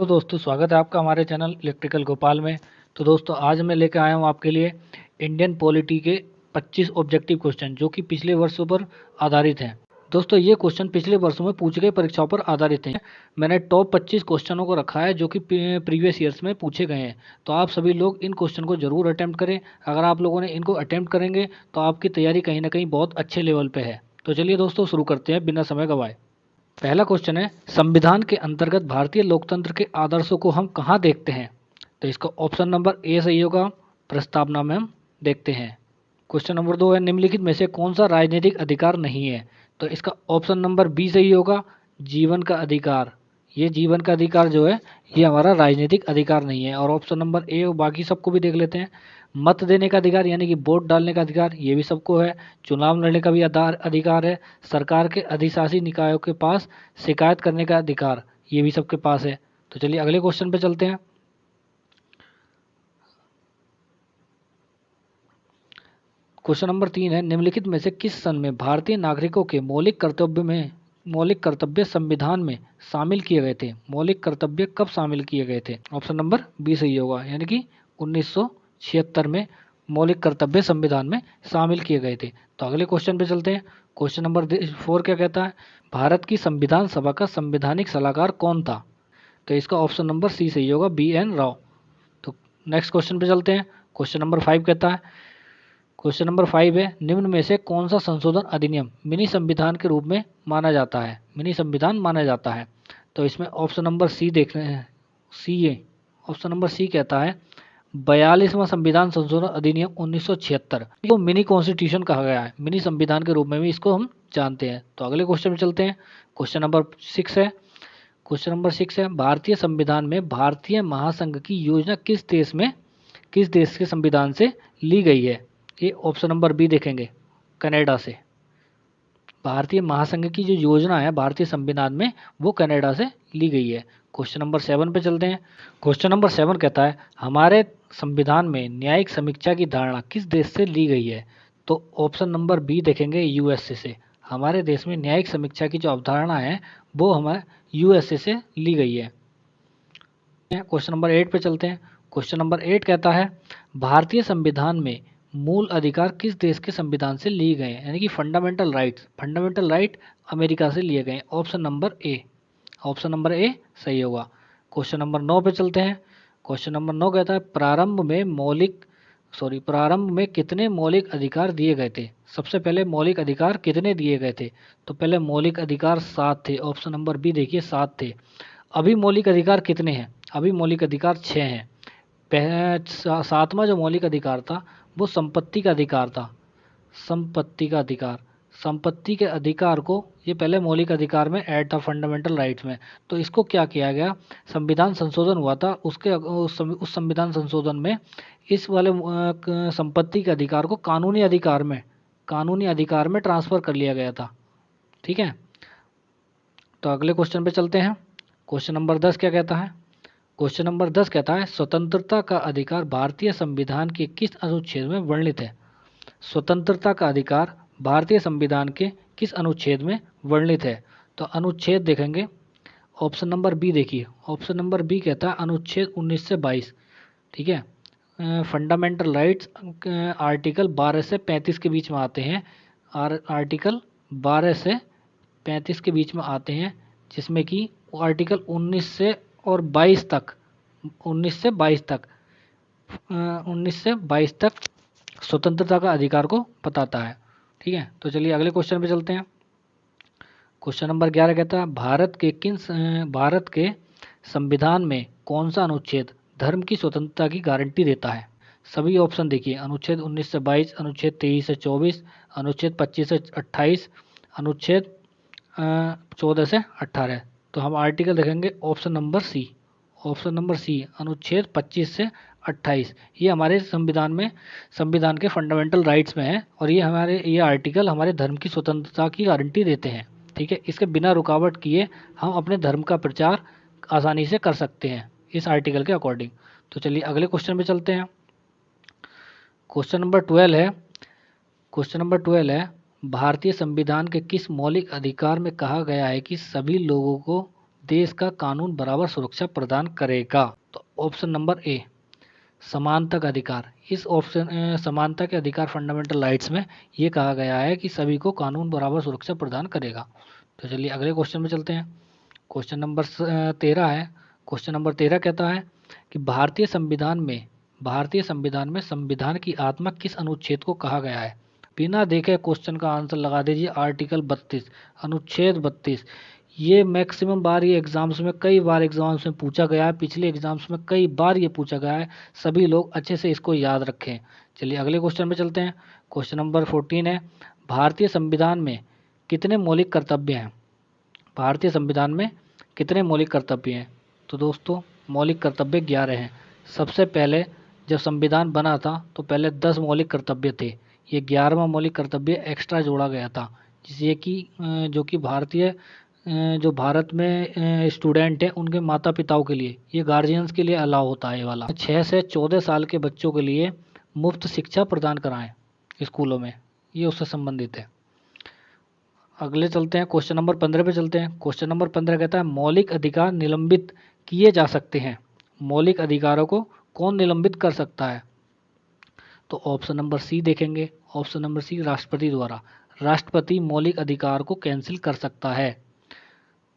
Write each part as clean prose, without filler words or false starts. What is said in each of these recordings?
तो दोस्तों स्वागत है आपका हमारे चैनल इलेक्ट्रिकल गोपाल में। तो दोस्तों आज मैं लेकर आया हूँ आपके लिए इंडियन पॉलिटी के 25 ऑब्जेक्टिव क्वेश्चन जो कि पिछले वर्षों पर आधारित हैं। दोस्तों ये क्वेश्चन पिछले वर्षों में पूछे गए परीक्षाओं पर आधारित हैं। मैंने टॉप 25 क्वेश्चनों को रखा है जो कि प्रीवियस ईयर्स में पूछे गए हैं। तो आप सभी लोग इन क्वेश्चन को जरूर अटैम्प्ट करें। अगर आप लोगों ने इनको अटैम्प्ट करेंगे तो आपकी तैयारी कहीं ना कहीं बहुत अच्छे लेवल पर है। तो चलिए दोस्तों शुरू करते हैं बिना समय गंवाए। पहला क्वेश्चन है, संविधान के अंतर्गत भारतीय लोकतंत्र के आदर्शों को हम कहाँ देखते हैं? तो इसका ऑप्शन नंबर ए सही होगा, प्रस्तावना में हम देखते हैं। क्वेश्चन नंबर 2 है, निम्नलिखित में से कौन सा राजनीतिक अधिकार नहीं है? तो इसका ऑप्शन नंबर बी सही होगा, जीवन का अधिकार। ये जीवन का अधिकार जो है ये हमारा राजनीतिक अधिकार नहीं है। और ऑप्शन नंबर ए और बाकी सबको भी देख लेते हैं। मत देने का अधिकार यानी कि वोट डालने का अधिकार ये भी सबको है। चुनाव लड़ने का भी अधिकार है। सरकार के अधिशासी निकायों के पास शिकायत करने का अधिकार ये भी सबके पास है। तो चलिए अगले क्वेश्चन पे चलते हैं। क्वेश्चन नंबर 3 है, निम्नलिखित में से किस सन में भारतीय नागरिकों के मौलिक कर्तव्य संविधान में शामिल किए गए थे? मौलिक कर्तव्य कब शामिल किए गए थे? ऑप्शन नंबर बी सही होगा, यानी कि 1976 में मौलिक कर्तव्य संविधान में शामिल किए गए थे। तो अगले क्वेश्चन पे चलते हैं। क्वेश्चन नंबर 4 क्या कहता है, भारत की संविधान सभा का संवैधानिक सलाहकार कौन था? तो इसका ऑप्शन नंबर सी सही होगा, BN राव। तो नेक्स्ट क्वेश्चन पे चलते हैं। क्वेश्चन नंबर 5 कहता है, क्वेश्चन नंबर 5 है, निम्न में से कौन सा संशोधन अधिनियम मिनी संविधान के रूप में माना जाता है? मिनी संविधान माना जाता है। तो इसमें ऑप्शन नंबर सी देख रहे हैं, सी है। ऑप्शन नंबर सी कहता है 42वां संविधान संशोधन अधिनियम 1976 को मिनी कॉन्स्टिट्यूशन कहा गया है। मिनी संविधान के रूप में भी इसको हम जानते हैं। तो अगले क्वेश्चन में चलते हैं। क्वेश्चन नंबर 6 है, क्वेश्चन नंबर 6 है, भारतीय संविधान में भारतीय महासंघ की योजना किस देश के संविधान से ली गई है? ये ऑप्शन नंबर बी देखेंगे, कनाडा से। भारतीय महासंघ की जो योजना है भारतीय संविधान में वो कनाडा से ली गई है। क्वेश्चन नंबर 7 पे चलते हैं। क्वेश्चन नंबर 7 कहता है, हमारे संविधान में न्यायिक समीक्षा की धारणा किस देश से ली गई है? तो ऑप्शन नंबर बी देखेंगे, यूएसए से। हमारे देश में न्यायिक समीक्षा की जो अवधारणा है वो हमारे यूएसए से ली गई है। क्वेश्चन नंबर 8 पे चलते हैं। क्वेश्चन नंबर 8 कहता है, भारतीय संविधान में मूल अधिकार किस देश के संविधान से लिए गए हैं? यानी कि फंडामेंटल राइट अमेरिका से लिए गए। Option number A, option number A सही होगा। क्वेश्चन नंबर 9 पे चलते हैं। क्वेश्चन नंबर 9 कहता है, प्रारंभ में कितने मौलिक अधिकार दिए गए थे? सबसे पहले मौलिक अधिकार कितने दिए गए थे? तो पहले मौलिक अधिकार 7 थे। ऑप्शन नंबर बी देखिए 7 थे। अभी मौलिक अधिकार कितने हैं? अभी मौलिक अधिकार 6 हैं। 7वां जो मौलिक अधिकार था वो संपत्ति का अधिकार था। संपत्ति के अधिकार को ये पहले मौलिक अधिकार में ऐड था, फंडामेंटल राइट्स में। तो इसको क्या किया गया, संविधान संशोधन हुआ था, उस संविधान संशोधन में इस वाले संपत्ति के अधिकार को कानूनी अधिकार में ट्रांसफर कर लिया गया था। ठीक है, तो अगले क्वेश्चन पे चलते हैं। क्वेश्चन नंबर 10 क्या कहता है? क्वेश्चन नंबर 10 कहता है, स्वतंत्रता का अधिकार भारतीय संविधान के किस अनुच्छेद में वर्णित है? स्वतंत्रता का अधिकार भारतीय संविधान के किस अनुच्छेद में वर्णित है? तो अनुच्छेद देखेंगे, ऑप्शन नंबर बी देखिए। ऑप्शन नंबर बी कहता है अनुच्छेद 19 से 22। ठीक है, फंडामेंटल राइट्स आर्टिकल 12 से 35 के बीच में आते हैं। आर्टिकल 12 से 35 के बीच में आते हैं, जिसमें कि आर्टिकल 19 से 22 तक स्वतंत्रता का अधिकार को बताता है। ठीक है, तो चलिए अगले क्वेश्चन पे चलते हैं। क्वेश्चन नंबर 11 कहता है, भारत के संविधान में कौन सा अनुच्छेद धर्म की स्वतंत्रता की गारंटी देता है? सभी ऑप्शन देखिए, अनुच्छेद 19 से 22, अनुच्छेद 23 से 24, अनुच्छेद 25 से 28, अनुच्छेद 14 से 18। तो हम आर्टिकल देखेंगे ऑप्शन नंबर सी, अनुच्छेद 25 से 28। ये हमारे संविधान के फंडामेंटल राइट्स में है और ये आर्टिकल हमारे धर्म की स्वतंत्रता की गारंटी देते हैं। ठीक है, इसके बिना रुकावट किए हम अपने धर्म का प्रचार आसानी से कर सकते हैं इस आर्टिकल के अकॉर्डिंग। तो चलिए अगले क्वेश्चन पे चलते हैं। क्वेश्चन नंबर 12 है, भारतीय संविधान के किस मौलिक अधिकार में कहा गया है कि सभी लोगों को देश का कानून बराबर सुरक्षा प्रदान करेगा? तो ऑप्शन नंबर ए समानता का अधिकार। इस ऑप्शन समानता के अधिकार फंडामेंटल राइट्स में ये कहा गया है कि सभी को कानून बराबर सुरक्षा प्रदान करेगा। तो चलिए अगले क्वेश्चन में चलते हैं। क्वेश्चन नंबर 13 है। क्वेश्चन नंबर 13 कहता है कि भारतीय संविधान में संविधान की आत्मा किस अनुच्छेद को कहा गया है? बिना देखे क्वेश्चन का आंसर लगा दीजिए। आर्टिकल 32, अनुच्छेद 32। ये मैक्सिमम बार ये कई बार एग्जाम्स में पूछा गया है, पिछले एग्जाम्स में कई बार ये पूछा गया है। सभी लोग अच्छे से इसको याद रखें। चलिए अगले क्वेश्चन में चलते हैं। क्वेश्चन नंबर 14 है, भारतीय संविधान में कितने मौलिक कर्तव्य हैं? भारतीय संविधान में कितने मौलिक कर्तव्य हैं? तो दोस्तों मौलिक कर्तव्य 11 हैं। सबसे पहले जब संविधान बना था तो पहले 10 मौलिक कर्तव्य थे। ये 11वां मौलिक कर्तव्य एक्स्ट्रा जोड़ा गया था, जिससे कि जो भारत में स्टूडेंट हैं उनके माता पिताओं के लिए, ये गार्जियंस के लिए अलाउ होता है। ये वाला 6 से 14 साल के बच्चों के लिए मुफ्त शिक्षा प्रदान कराएं स्कूलों में, ये उससे संबंधित है। अगले चलते हैं, क्वेश्चन नंबर 15 पे चलते हैं। क्वेश्चन नंबर 15 कहता है मौलिक अधिकार निलंबित किए जा सकते हैं। मौलिक अधिकारों को कौन निलंबित कर सकता है? तो ऑप्शन नंबर सी देखेंगे। ऑप्शन नंबर सी, राष्ट्रपति द्वारा। राष्ट्रपति मौलिक अधिकार को कैंसिल कर सकता है।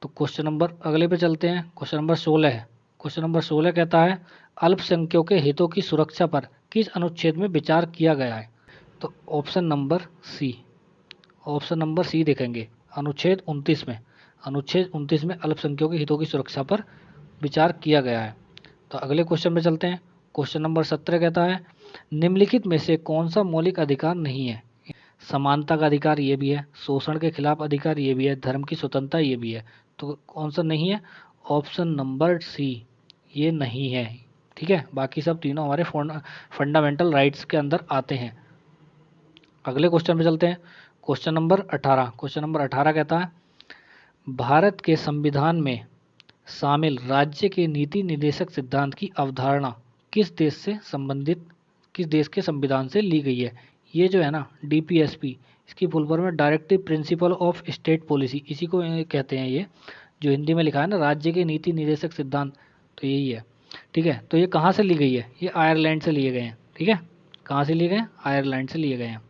तो क्वेश्चन नंबर अगले पे चलते हैं। क्वेश्चन नंबर 16 है। क्वेश्चन नंबर 16 कहता है अल्पसंख्यकों के हितों की सुरक्षा पर किस अनुच्छेद में विचार किया गया है? तो ऑप्शन नंबर सी देखेंगे, अनुच्छेद 29 में। अनुच्छेद 29 में अल्पसंख्यकों के हितों की सुरक्षा पर विचार किया गया है। तो अगले क्वेश्चन में चलते हैं। क्वेश्चन नंबर 17 कहता है निम्नलिखित में से कौन सा मौलिक अधिकार नहीं है? समानता का अधिकार ये भी है, शोषण के खिलाफ अधिकार ये भी है, धर्म की स्वतंत्रता ये भी है। तो कौन सा नहीं है? ऑप्शन नंबर सी, ये नहीं है। ठीक है, बाकी सब तीनों हमारे फंडामेंटल राइट्स के अंदर आते हैं। अगले क्वेश्चन में चलते हैं। Question number 18। क्वेश्चन नंबर 18 कहता है भारत के संविधान में शामिल राज्य के नीति निर्देशक सिद्धांत की अवधारणा किस देश के संविधान से ली गई है? ये जो है ना DPSP, इसकी फुल फॉर्म है directive principle of state policy, इसी को कहते हैं। ये जो हिंदी में लिखा है ना राज्य के नीति निर्देशक सिद्धांत, तो यही है। ठीक है, तो ये कहाँ से ली गई है? ये आयरलैंड से लिए गए हैं। ठीक है, कहाँ से लिए गए? आयरलैंड से लिए गए हैं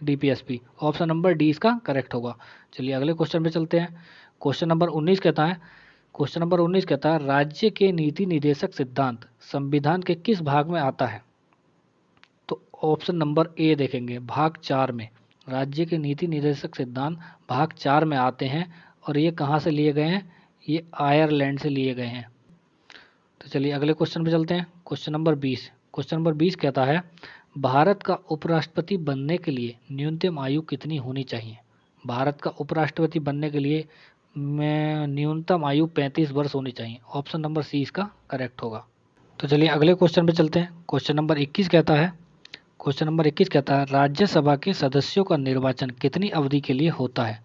DPSP। ऑप्शन नंबर डी इसका करेक्ट होगा। चलिए अगले क्वेश्चन पे चलते हैं। क्वेश्चन नंबर 19 कहता है राज्य के नीति निर्देशक सिद्धांत संविधान के किस भाग में आता है? तो ऑप्शन नंबर ए देखेंगे, भाग 4 में। राज्य के नीति निर्देशक सिद्धांत भाग 4 में आते हैं। और ये कहाँ से लिए गए हैं? ये आयरलैंड से लिए गए हैं। तो चलिए अगले क्वेश्चन पे चलते हैं। Question number 20। क्वेश्चन नंबर 20 कहता है भारत का उपराष्ट्रपति बनने के लिए न्यूनतम आयु कितनी होनी चाहिए? भारत का उपराष्ट्रपति बनने के लिए न्यूनतम आयु 35 वर्ष होनी चाहिए। ऑप्शन नंबर सी इसका करेक्ट होगा। तो चलिए अगले क्वेश्चन पे चलते हैं। क्वेश्चन नंबर 21 कहता है राज्यसभा के सदस्यों का निर्वाचन कितनी अवधि के लिए होता है?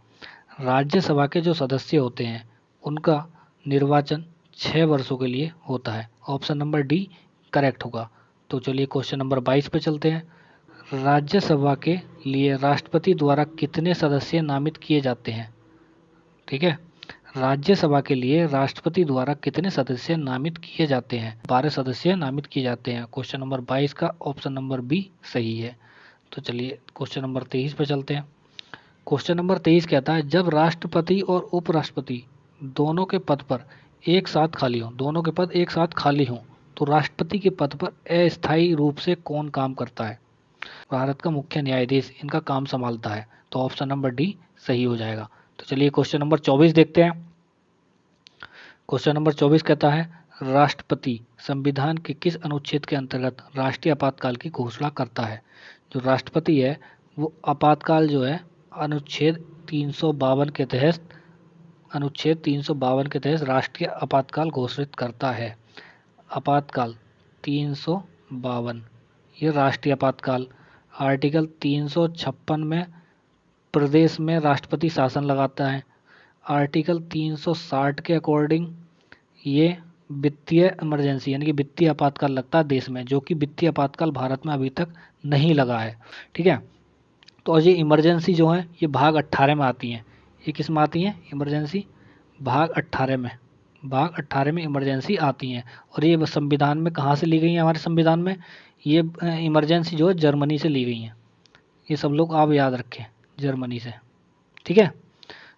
राज्यसभा के जो सदस्य होते हैं उनका निर्वाचन 6 वर्षों के लिए होता है। ऑप्शन नंबर डी करेक्ट होगा। तो चलिए क्वेश्चन नंबर 22 पे चलते हैं। राज्यसभा के लिए राष्ट्रपति द्वारा कितने सदस्य नामित किए जाते हैं? ठीक है, राज्यसभा के लिए राष्ट्रपति द्वारा कितने सदस्य नामित किए जाते हैं? 12 सदस्य नामित किए जाते हैं। क्वेश्चन नंबर 22 का ऑप्शन नंबर बी सही है। तो चलिए क्वेश्चन नंबर 23 पे चलते हैं। क्वेश्चन नंबर 23 कहता है जब राष्ट्रपति और उपराष्ट्रपति दोनों के पद एक साथ खाली हों तो राष्ट्रपति के पद पर अस्थायी रूप से कौन काम करता है? भारत का मुख्य न्यायाधीश इनका काम संभालता है। तो ऑप्शन नंबर डी सही हो जाएगा। तो चलिए क्वेश्चन नंबर 24 देखते हैं। क्वेश्चन नंबर 24 कहता है राष्ट्रपति संविधान के किस अनुच्छेद के अंतर्गत राष्ट्रीय आपातकाल की घोषणा करता है? जो राष्ट्रपति है वो आपातकाल जो है अनुच्छेद 352 के तहत राष्ट्रीय आपातकाल घोषित करता है। आपातकाल 352, ये राष्ट्रीय आपातकाल। आर्टिकल 356 में प्रदेश में राष्ट्रपति शासन लगाता है। आर्टिकल 360 के अकॉर्डिंग ये वित्तीय इमरजेंसी यानी कि वित्तीय आपातकाल लगता है देश में, जो कि वित्तीय आपातकाल भारत में अभी तक नहीं लगा है। ठीक है, तो ये इमरजेंसी जो है ये भाग 18 में आती हैं। ये किस में आती हैं? इमरजेंसी भाग 18 में। भाग 18 में इमरजेंसी आती हैं। और ये संविधान में कहाँ से ली गई हैं? हमारे संविधान में ये इमरजेंसी जो है जर्मनी से ली गई हैं। ये सब लोग आप याद रखें, जर्मनी से। ठीक है,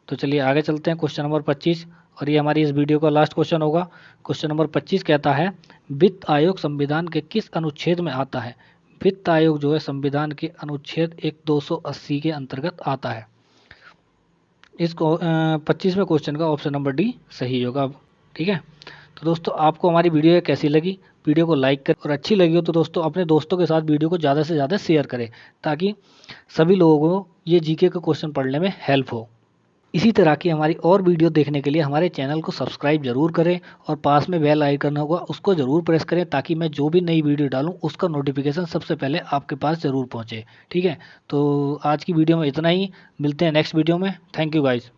तो चलिए आगे चलते हैं। क्वेश्चन नंबर 25, और ये हमारी इस वीडियो का लास्ट क्वेश्चन होगा। क्वेश्चन नंबर 25 कहता है, वित्त आयोग संविधान के किस अनुच्छेद में आता है? वित्त आयोग जो है संविधान के अनुच्छेद 280 के अंतर्गत आता है। इस 25वें क्वेश्चन का ऑप्शन नंबर डी सही होगा। ठीक है, तो दोस्तों आपको हमारी वीडियो कैसी लगी? वीडियो को लाइक करें, और अच्छी लगी हो तो दोस्तों अपने दोस्तों के साथ वीडियो को ज़्यादा से ज़्यादा शेयर करें, ताकि सभी लोगों को ये जीके के क्वेश्चन पढ़ने में हेल्प हो। इसी तरह की हमारी और वीडियो देखने के लिए हमारे चैनल को सब्सक्राइब जरूर करें, और पास में बेल आइकन होगा उसको ज़रूर प्रेस करें, ताकि मैं जो भी नई वीडियो डालूं उसका नोटिफिकेशन सबसे पहले आपके पास ज़रूर पहुंचे। ठीक है, तो आज की वीडियो में इतना ही, मिलते हैं नेक्स्ट वीडियो में। Thank you guys.